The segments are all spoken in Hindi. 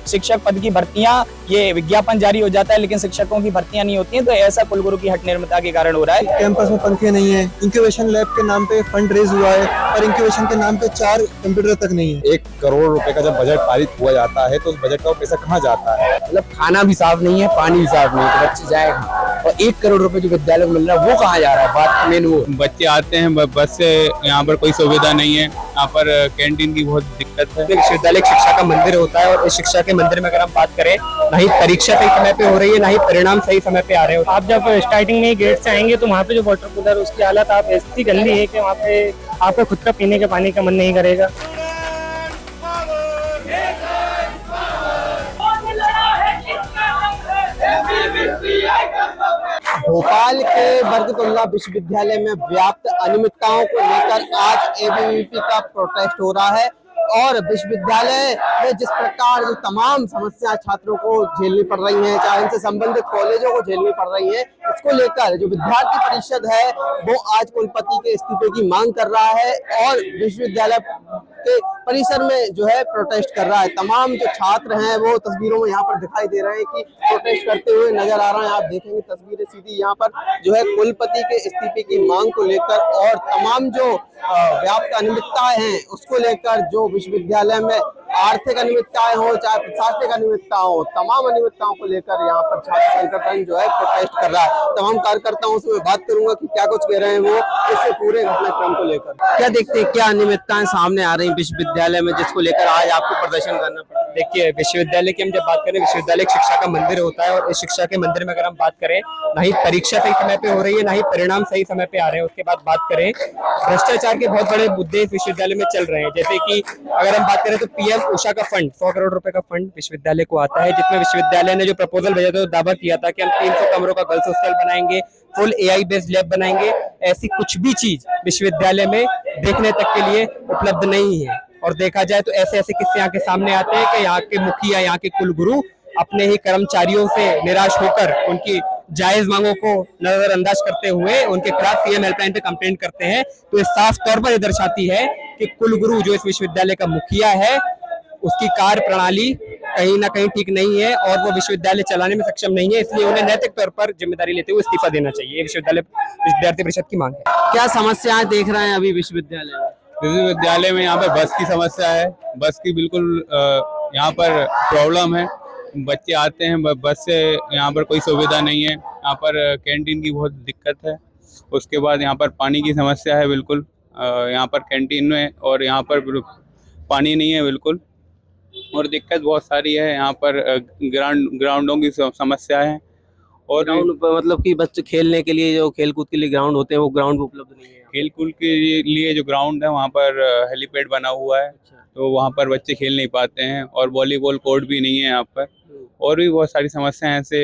शिक्षक पद की भर्तियां, ये विज्ञापन जारी हो जाता है लेकिन शिक्षकों की भर्तियां नहीं होती हैं, तो ऐसा कुलगुरु की हठ निर्मता के कारण हो रहा है। कैंपस में पंखे नहीं है, इंक्यूबेशन लैब के नाम पे फंड रेज हुआ है और इंक्यूबेशन के नाम पे 4 कंप्यूटर तक नहीं है। 1 करोड़ रुपए का जब बजट पारित हुआ जाता है तो उस बजट का पैसा कहाँ जाता है? मतलब खाना भी साफ नहीं है, पानी भी साफ नहीं है, तो बच्चे जाएगा। और 1 करोड़ रुपए जो विद्यालय को मिल रहा है वो कहाँ जा रहा है? बात मेन वो। बच्चे आते हैं बस से, यहाँ पर कोई सुविधा नहीं है, यहाँ पर कैंटीन की बहुत दिक्कत है। विश्वविद्यालय शिक्षा का मंदिर होता है और इस शिक्षा के मंदिर में अगर हम बात करें, ना ही परीक्षा सही समय पे हो रही है, ना ही परिणाम सही समय पे आ रहे हो। आप जब स्टार्टिंग में ही गेट से आएंगे तो वहाँ पे जो वाटर कूलर उसकी हालत आप ऐसी गंदी है कि वहाँ पे आपका खुद का पीने के पानी का मन नहीं करेगा। भोपाल के बरकतुल्लाह विश्वविद्यालय में व्याप्त अनियमितताओं को लेकर आज एबीवीपी का प्रोटेस्ट हो रहा है और विश्वविद्यालय में जिस प्रकार जो तमाम समस्याएं छात्रों को झेलनी पड़ रही हैं, चाहे इनसे संबंधित कॉलेजों को झेलनी पड़ रही है, इसको लेकर जो विद्यार्थी परिषद है वो आज कुलपति के इस्तीफे की मांग कर रहा है और विश्वविद्यालय के परिसर में जो है प्रोटेस्ट कर रहा है। तमाम जो छात्र हैं वो तस्वीरों में यहाँ पर दिखाई दे रहे हैं कि प्रोटेस्ट करते हुए नजर आ रहे हैं। आप देखेंगे तस्वीरें सीधी यहाँ पर जो है कुलपति के इस्तीफे की मांग को लेकर और तमाम जो व्याप्त अनियमितताएं हैं उसको लेकर, जो विश्वविद्यालय में आर्थिक अनियमितताएं हो चाहे प्रशासनिक अनियमितता हो, तमाम अनियमितताओं को लेकर यहाँ पर छात्र संगठन जो है प्रोटेस्ट कर रहा है। तमाम कार्यकर्ताओं से मैं बात करूंगा कि क्या कुछ कह रहे हैं वो इससे पूरे घटनाक्रम को लेकर। क्या देखते हैं, क्या अनियमितताएं सामने आ रही विश्वविद्यालय में जिसको लेकर आज आपको प्रदर्शन करना पड़ा? देखिए, विश्वविद्यालय की हम जब बात करें, विश्वविद्यालय शिक्षा का मंदिर होता है और इस शिक्षा के मंदिर में अगर हम बात करें, ना ही परीक्षा सही समय पे हो रही है, ना ही परिणाम सही समय पे आ रहे हैं। उसके बाद बात करें, भ्रष्टाचार के बहुत बड़े मुद्दे इस विश्वविद्यालय में चल रहे हैं। जैसे कि अगर हम बात करें तो पीएम उषा का फंड 100 करोड़ रुपए का फंड विश्वविद्यालय को आता है, जिसमें विश्वविद्यालय ने जो प्रपोजल भेजा था, दावा किया था कि हम 300 कमरों का गर्ल्स हॉस्टल बनाएंगे, फुल एआई बेस्ड लैब बनाएंगे। ऐसी कुछ भी चीज विश्वविद्यालय में देखने तक के लिए उपलब्ध नहीं है। और देखा जाए तो ऐसे ऐसे किस्से यहाँ के सामने आते हैं कि यहाँ के मुखिया, यहाँ के कुलगुरु अपने ही कर्मचारियों से निराश होकर उनकी जायज मांगों को नजरअंदाज करते हुए उनके खिलाफ सीएम हेल्पलाइन पे कंप्लेंट करते हैं। तो ये साफ तौर पर ये दर्शाती है कि कुलगुरु जो इस विश्वविद्यालय का मुखिया है, उसकी कार्य प्रणाली कहीं ना कहीं ठीक नहीं है और वो विश्वविद्यालय चलाने में सक्षम नहीं है। इसलिए उन्हें नैतिक तौर पर जिम्मेदारी लेते हुए इस्तीफा देना चाहिए। विश्वविद्यालय विद्यार्थी परिषद की मांग है। क्या समस्याएं देख रहे हैं अभी विश्वविद्यालय में? विश्वविद्यालय में यहाँ पर बस की समस्या है, बस की बिल्कुल यहाँ पर प्रॉब्लम है। बच्चे आते हैं बस से, यहाँ पर कोई सुविधा नहीं है, यहाँ पर कैंटीन की बहुत दिक्कत है। उसके बाद यहाँ पर पानी की समस्या है बिल्कुल, यहाँ पर कैंटीन में और यहाँ पर पानी नहीं है बिल्कुल, और दिक्कत बहुत सारी है। यहाँ पर ग्राउंडों की समस्या है और ग्राउंड मतलब कि बच्चे खेलने के लिए, जो खेलकूद के लिए ग्राउंड होते हैं वो ग्राउंड उपलब्ध नहीं है। खेल कूद के लिए जो ग्राउंड है वहाँ पर हेलीपैड बना हुआ है, तो वहाँ पर बच्चे खेल नहीं पाते हैं, और वॉलीबॉल कोर्ट भी नहीं है यहाँ पर। और भी बहुत सारी समस्याएं, ऐसे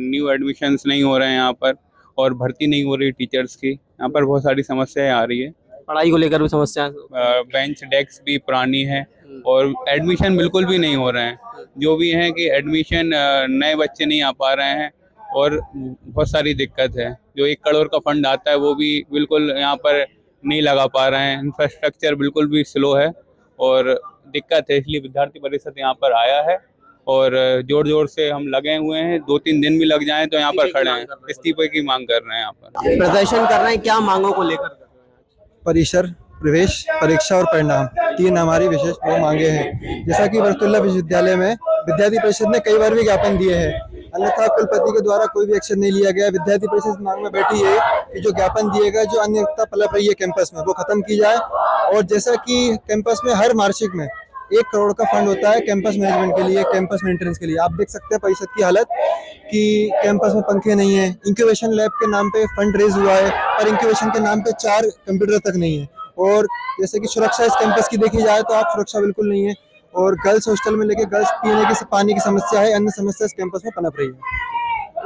न्यू एडमिशन्स नहीं हो रहे हैं यहाँ पर, और भर्ती नहीं हो रही टीचर्स की। यहाँ पर बहुत सारी समस्याएं आ रही है। पढ़ाई को लेकर भी समस्या, बेंच डेस्क भी पुरानी है और एडमिशन बिल्कुल भी नहीं हो रहे हैं। जो भी है कि एडमिशन नए बच्चे नहीं आ पा रहे हैं और बहुत सारी दिक्कत है। जो 1 करोड़ का फंड आता है वो भी बिल्कुल यहाँ पर नहीं लगा पा रहे हैं। इंफ्रास्ट्रक्चर बिल्कुल भी स्लो है और दिक्कत है। इसलिए विद्यार्थी परिषद यहाँ पर आया है और जोर जोर से हम लगे हुए हैं। 2-3 दिन भी लग जाएं तो यहाँ पर खड़े हैं, इस्तीफे की मांग कर रहे हैं। यहाँ पर प्रदर्शन कर रहे हैं, क्या मांगों को लेकर? परिसर, प्रवेश, परीक्षा और परिणाम, 3 हमारी विशेष वो मांगे हैं। जैसा कि बरकतुल्लाह विश्वविद्यालय में विद्यार्थी परिषद ने कई बार भी ज्ञापन दिए हैं, अन्यथा कुलपति के द्वारा कोई भी एक्शन नहीं लिया गया। विद्यार्थी परिषद मांग में बैठी है कि जो ज्ञापन दिएगा, जो अनियमितता पलट रही है कैंपस में, वो खत्म की जाए। और जैसा कि कैंपस में हर वार्षिक में 1 करोड़ का फंड होता है कैंपस मैनेजमेंट के लिए, कैंपस मेंटेनेंस के लिए। आप देख सकते हैं परिषद की हालत कि कैंपस में पंखे नहीं है, इंक्यूबेशन लैब के नाम पे फंड रेज हुआ है पर इंक्यूबेशन के नाम पे 4 कंप्यूटर तक नहीं है। और जैसे कि सुरक्षा इस कैंपस की देखी जाए तो आप सुरक्षा बिल्कुल नहीं है। और गर्ल्स हॉस्टल में लेके गर्ल्स पीने की पानी की समस्या है, अन्य समस्या इस कैंपस में पनप रही है।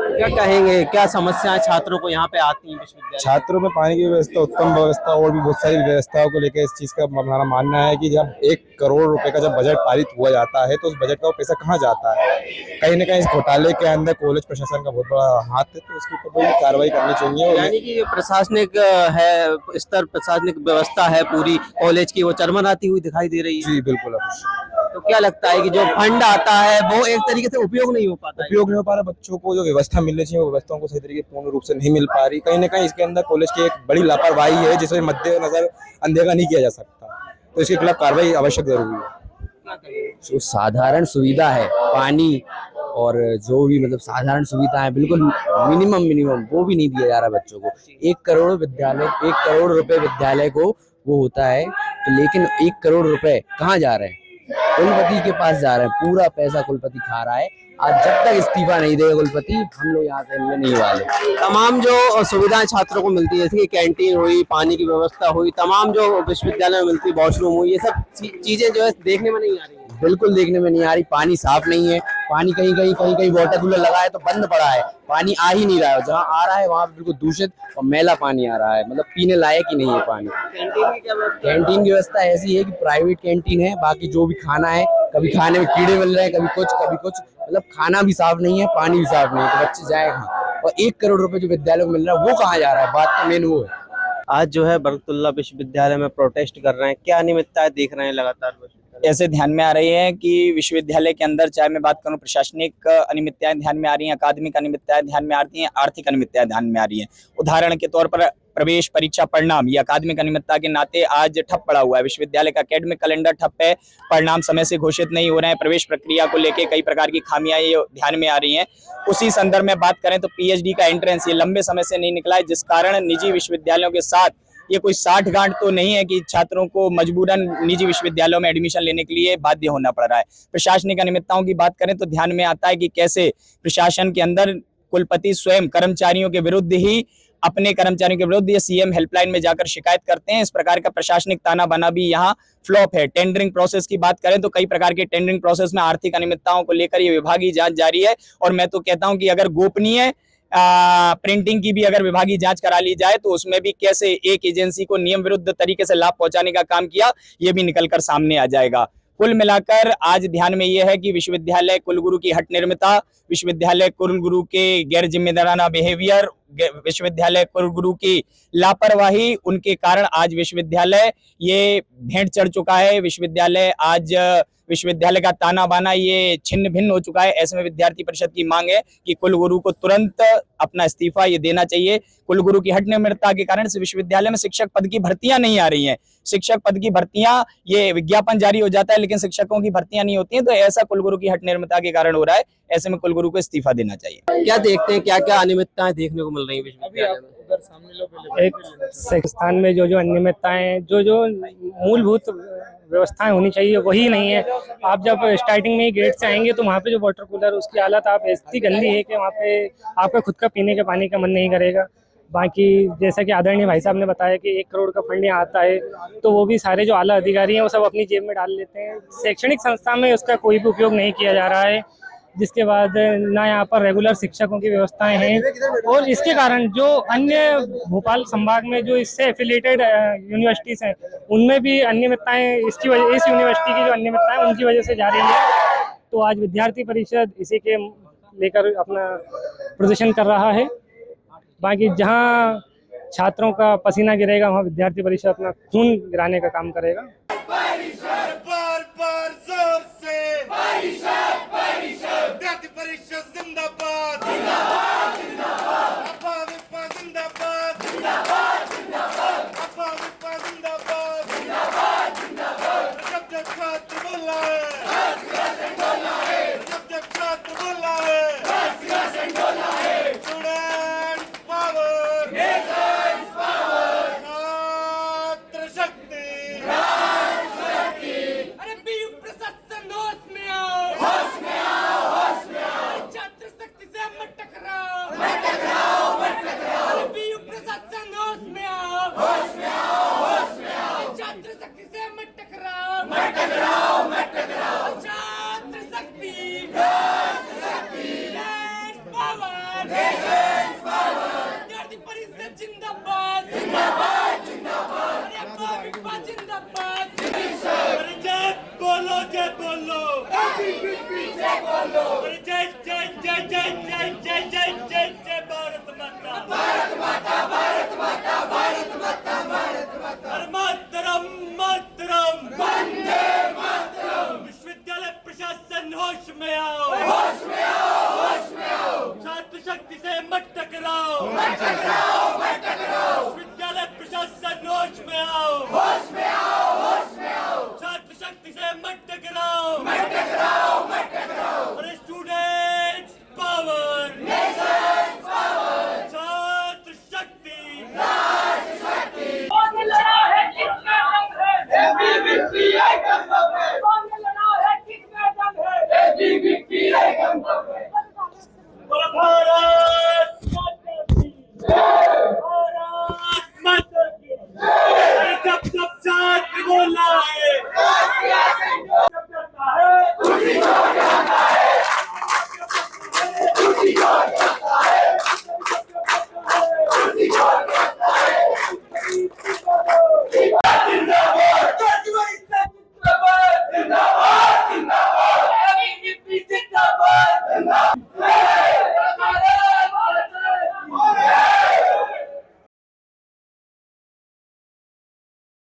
क्या कहेंगे, क्या समस्याएं छात्रों को यहाँ पे आती हैं विश्वविद्यालय? छात्रों में पानी की व्यवस्था, उत्तम व्यवस्था और भी बहुत सारी व्यवस्थाओं को लेकर इस चीज का हमारा मानना है कि जब 1 करोड़ रुपए का जब बजट पारित हुआ जाता है तो उस बजट का पैसा कहाँ जाता है? कहीं ना कहीं इस घोटाले के अंदर कॉलेज प्रशासन का बहुत बड़ा हाथ है, तो इसके ऊपर कोई कार्रवाई करनी चाहिए। यानी कि प्रशासनिक है स्तर, प्रशासनिक व्यवस्था है पूरी कॉलेज की, वो चरमराती हुई दिखाई दे रही है। जी बिल्कुल। तो क्या लगता है कि जो फंड आता है वो एक तरीके से उपयोग नहीं हो पाता है? उपयोग नहीं हो पा रहा, बच्चों को जो व्यवस्था मिलनी चाहिए वो व्यवस्थाओं को सही तरीके पूर्ण रूप से नहीं मिल पा रही। कहीं ना कहीं इसके अंदर कॉलेज की एक बड़ी लापरवाही है जिसे मद्देनजर अनदेखा नहीं किया जा सकता, तो इसके खिलाफ कार्रवाई आवश्यक जरूरी है। जो साधारण सुविधा है, पानी और जो भी मतलब साधारण सुविधा है, बिल्कुल मिनिमम वो भी नहीं दिया जा रहा बच्चों को। 1 करोड़ रुपए विद्यालय को वो होता है, तो लेकिन 1 करोड़ रुपए कहाँ जा रहे हैं? कुलपति के पास जा रहे हैं, पूरा पैसा कुलपति खा रहा है। आज जब तक इस्तीफा नहीं देगा कुलपति, हम लोग यहाँ से हिलने नहीं वाले। तमाम जो सुविधाएं छात्रों को मिलती है, जैसे कि कैंटीन हुई, पानी की व्यवस्था हुई, तमाम जो विश्वविद्यालय में मिलती है, वॉशरूम हुई, ये सब चीजें जो है देखने में नहीं आ रही है। बिल्कुल देखने में नहीं आ रही। पानी साफ नहीं है, पानी कहीं वाटर कूलर लगा है तो बंद पड़ा है, पानी आ ही नहीं रहा है। जहाँ आ रहा है वहाँ बिल्कुल दूषित और मैला पानी आ रहा है, मतलब पीने लायक ही नहीं है पानी। कैंटीन की व्यवस्था ऐसी है कि प्राइवेट कैंटीन है, बाकी जो भी खाना है, कभी खाने में कीड़े मिल रहे हैं, कभी कुछ, मतलब खाना भी साफ नहीं है, पानी भी साफ नहीं है, तो बच्चे जाए कहाँ? और 1 करोड़ रुपए जो विद्यालय को मिल रहा है वो कहाँ जा रहा है? बात तो मेन वो है। आज जो है बरकतुल्लाह विश्वविद्यालय में प्रोटेस्ट कर रहे हैं, क्या अनियमितताएं देख रहे हैं लगातार? ऐसे ध्यान में आ रही है कि विश्वविद्यालय के अंदर, चाहे मैं बात करूं, प्रशासनिक अनियमितताएं ध्यान में आ रही हैं, अकादमिक अनियमितताएं ध्यान में आ रही हैं, आर्थिक अनियमितताएं ध्यान में आ रही हैं। उदाहरण के तौर पर प्रवेश परीक्षा परिणाम, ये अकादमिक अनियमितता के नाते आज ठप पड़ा हुआ है। विश्वविद्यालय का एकेडमिक कैलेंडर ठप है, परिणाम समय से घोषित नहीं हो रहे हैं, प्रवेश प्रक्रिया को लेकर कई प्रकार की खामियां ये ध्यान में आ रही हैं। उसी संदर्भ में बात करें तो पीएचडी का एंट्रेंस ये लंबे समय से नहीं निकला है, जिस कारण निजी विश्वविद्यालयों के साथ ये कोई साठगांठ तो नहीं है कि छात्रों को मजबूरन निजी विश्वविद्यालयों में एडमिशन लेने के लिए बाध्य होना पड़ रहा है। प्रशासनिक अनियमितताओं की बात करें तो ध्यान में आता है कि कैसे प्रशासन के अंदर कुलपति स्वयं कर्मचारियों के विरुद्ध ही, अपने कर्मचारियों के विरुद्ध ये सीएम हेल्पलाइन में जाकर शिकायत करते हैं। इस प्रकार का प्रशासनिक ताना बाना भी यहाँ फ्लॉप है। टेंडरिंग प्रोसेस की बात करें तो कई प्रकार के टेंडरिंग प्रोसेस में आर्थिक अनियमितताओं को लेकर ये विभागीय जांच जारी है, और मैं तो कहता हूं कि अगर गोपनीय प्रिंटिंग की भी अगर विभागीय जांच करा ली जाए तो उसमें भी कैसे एक एजेंसी को नियम विरुद्ध तरीके से लाभ पहुंचाने का काम किया, ये भी निकलकर सामने आ जाएगा। कुल मिलाकर आज ध्यान में यह है कि विश्वविद्यालय कुलगुरु की हट निर्मिता, विश्वविद्यालय कुलगुरु के गैर जिम्मेदाराना बिहेवियर, विश्वविद्यालय कुलगुरु की लापरवाही, उनके कारण आज विश्वविद्यालय ये भेंट चढ़ चुका है। विश्वविद्यालय का ताना बाना ये छिन्न भिन्न हो चुका है। ऐसे में विद्यार्थी परिषद की मांग है कि कुलगुरु को तुरंत अपना इस्तीफा ये देना चाहिए। कुलगुरु की हट निर्मितता के कारण से विश्वविद्यालय में शिक्षक पद की भर्तियां नहीं आ रही हैं। शिक्षक पद की भर्तियां, ये विज्ञापन जारी हो जाता है लेकिन शिक्षकों की भर्तियां नहीं होती हैं, तो ऐसा कुलगुरु की हट निर्मितता के कारण हो रहा है। ऐसे में कुलगुरु को इस्तीफा देना चाहिए। क्या देखते हैं, क्या क्या अनियमितताएं देखने को मिल रही है विश्वविद्यालय में? एक संस्थान में जो अनियमितताएं, जो मूलभूत व्यवस्थाएं होनी चाहिए वही नहीं है। आप जब स्टार्टिंग में ही गेट से आएंगे तो वहाँ पे जो वाटर कूलर, उसकी हालत आप इतनी गंदी है कि वहाँ पे आपका खुद का पीने के पानी का मन नहीं करेगा। बाकी जैसा कि आदरणीय भाई साहब ने बताया कि 1 करोड़ का फंड यहाँ आता है, तो वो भी सारे जो आला अधिकारी हैं वो सब अपनी जेब में डाल लेते हैं। शैक्षणिक संस्था में उसका कोई भी उपयोग नहीं किया जा रहा है, जिसके बाद ना यहाँ पर रेगुलर शिक्षकों की व्यवस्थाएं हैं, और इसके कारण जो अन्य भोपाल संभाग में जो इससे एफिलिएटेड यूनिवर्सिटीज हैं उनमें भी अनियमितताएं, इस यूनिवर्सिटी की जो अनियमितताएं उनकी वजह से जा रही है। तो आज विद्यार्थी परिषद इसी के लेकर अपना प्रदर्शन कर रहा है। बाकी जहाँ छात्रों का पसीना गिरेगा वहाँ विद्यार्थी परिषद अपना खून गिराने का काम करेगा। छात्र शक्ति छात्र शक्ति से मत टकराओ, विद्यालय प्रशासन होश में आओ, छात्र शक्ति से मत टकराओ,